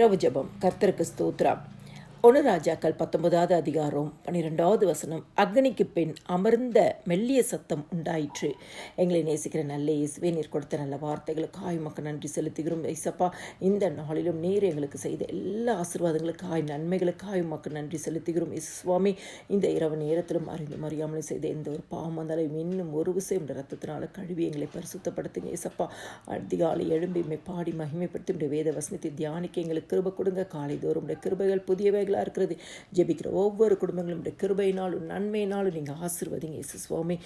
இரவு ஜெபம். கர்த்தருக்கு ஸ்தோத்திரம். 1 ராஜாக்கள் 19வது அதிகாரம் 12வது வசனம். அக்னிக்கு பின் அமர்ந்த மெல்லிய சத்தம் உண்டாயிற்று. எங்களை நேசிக்கிற நல்ல இயேசுவே, நீர் கொடுத்த நல்ல வார்த்தைகளுக்காய் உமக்கு நன்றி செலுத்துகிறோம். இயேசப்பா, இந்த நாளிலும் நீர் எங்களுக்கு செய்த எல்லா ஆசீர்வாதங்களுக்காய் நன்மைகளுக்காய் உமக்கு நன்றி செலுத்துகிறோம். சுவாமி, இந்த இரவு நேரத்திலும் அறிந்தும் அறியாமலும் செய்த எந்த ஒரு பாவம் வந்தாலும் இன்னும் ஒரு விஷயம் ரத்தத்தினால கழுவி எங்களை பரிசுத்தப்படுத்துங்க. இயேசப்பா, அதிகாலை எழும்பி பாடி மகிமைப்படுத்தி வேத வசனத்தை தியானிக்க எங்களுக்கு கிருபை கொடுங்க. காலை தோறும் கிருபைகள் புதியவைகளாக இருக்கிறது. ஜெபிக்கிற ஒவ்வொரு குடும்பங்களும் கிருபையினாலும் நன்மையினாலும் நீங்கள் ஆசீர்வதிங்க. இயேசு சுவாமி,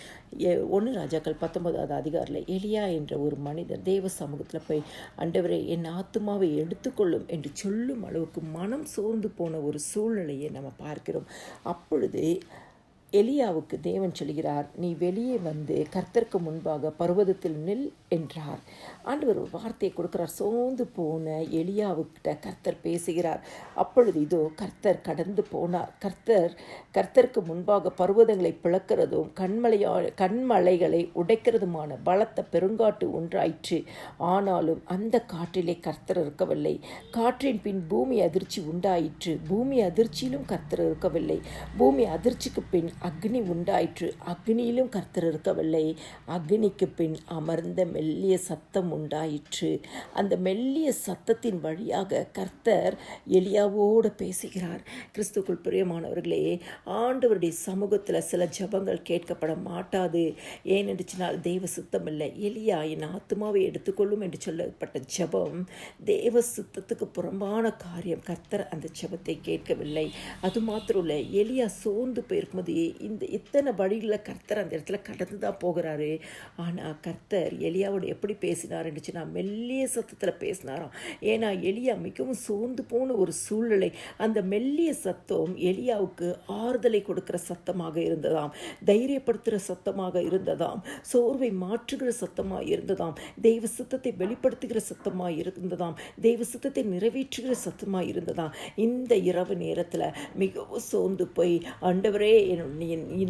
1 ராஜாக்கள் 19வது அதிகாரில் எலியா என்ற ஒரு மனிதர் தேவ சமூகத்தில் போய், ஆண்டவரே, என் ஆத்துமாவை எடுத்துக்கொள்ளும் என்று சொல்லும் அளவுக்கு மனம் சோர்ந்து போன ஒரு சூழ்நிலையை நம்ம பார்க்கிறோம். அப்பொழுது எலியாவுக்கு தேவன் சொல்கிறார், நீ வெளியே வந்து கர்த்தருக்கு முன்பாக பர்வதத்தில் நில் என்றார். ஆண்டவர் ஒரு வார்த்தையை கொடுக்கிறார். சோர்ந்து போன எலியாவுக்கிட்ட கர்த்தர் பேசுகிறார். அப்பொழுது இதோ கர்த்தர் கடந்து போனார். கர்த்தருக்கு முன்பாக பர்வதங்களை பிளக்கிறதும் கண்மலைகளை உடைக்கிறதுமான பலத்த பெருங்காட்டு ஒன்றாயிற்று. ஆனாலும் அந்த காற்றிலே கர்த்தர் இருக்கவில்லை. காற்றின் பின் பூமி அதிர்ச்சி உண்டாயிற்று. பூமி அதிர்ச்சியிலும் கர்த்தர் இருக்கவில்லை. பூமி அதிர்ச்சிக்கு பின் அக்னி உண்டாயிற்று. அக்னியிலும் கர்த்தர் இருக்கவில்லை. அக்னிக்கு பின் அமர்ந்த மெல்லிய சத்தம் உண்டாயிற்று. அந்த மெல்லிய சத்தத்தின் வழியாக கர்த்தர் எலியாவோடு பேசுகிறார். கிறிஸ்துக்குள் பிரியமானவர்களே, ஆண்டவருடைய சமூகத்தில் சில ஜபங்கள் கேட்கப்பட மாட்டாது. ஏனென்று சொன்னால் தேவ சுத்தம் இல்லை. எலியா, என் ஆத்துமாவை எடுத்துக்கொள்ளும் என்று சொல்லப்பட்ட ஜபம் தேவ சுத்தத்துக்கு புறம்பான காரியம். கர்த்தர் அந்த ஜபத்தை கேட்கவில்லை. அது மாத்திரம் இல்லை, எலியா சோர்ந்து போயிருக்கும்போது இந்த இத்தனை வழிகளில் கர்த்தர் அந்த இடத்துல கடந்து தான் போகிறாரு. ஆனால் கர்த்தர் எலியாவோடு எப்படி பேசினார் என்று சொன்னால் மெல்லிய சத்தத்தில் பேசினாராம். ஏன்னா எலியா மிகவும் சோர்ந்து போன ஒரு சூழ்நிலை. அந்த மெல்லிய சத்தம் எலியாவுக்கு ஆறுதலை கொடுக்கிற சத்தமாக இருந்ததாம், தைரியப்படுத்துகிற சத்தமாக இருந்ததாம், சோர்வை மாற்றுகிற சத்தமாக இருந்ததாம், தெய்வ சுத்தத்தை வெளிப்படுத்துகிற சத்தமாக இருந்ததாம், தெய்வ சுத்தத்தை நிறைவேற்றுகிற சத்தமாக இருந்ததாம். இந்த இரவு நேரத்தில் மிகவும் சோர்ந்து போய், ஆண்டவரே,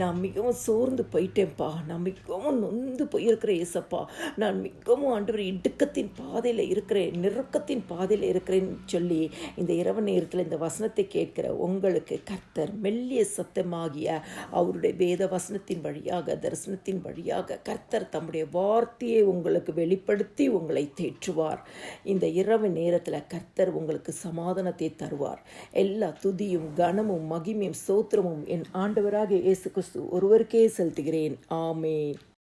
நான் மிகவும் சோர்ந்து போயிட்டேன்ப்பா, நான் மிகவும் நொந்து போயிருக்கிறேன் ஏசப்பா, நான் மிகவும் ஆண்டவர் இடுக்கத்தின் பாதையில் இருக்கிறேன், நெருக்கத்தின் பாதையில் இருக்கிறேன்னு சொல்லி இந்த இரவு நேரத்தில் இந்த வசனத்தை கேட்கிற உங்களுக்கு கர்த்தர் மெல்லிய சத்தமாகிய அவருடைய வேத வசனத்தின் வழியாக, தரிசனத்தின் வழியாக கர்த்தர் தம்முடைய வார்த்தையை உங்களுக்கு வெளிப்படுத்தி உங்களை தேற்றுவார். இந்த இரவு நேரத்தில் கர்த்தர் உங்களுக்கு சமாதானத்தை தருவார். எல்லா துதியும் கனமும் மகிமையும் ஸ்தோத்திரமும் என் ஆண்டவராக இயேசு கிறிஸ்து ஒருவருக்கே செலுத்துகிறேன். ஆமென்.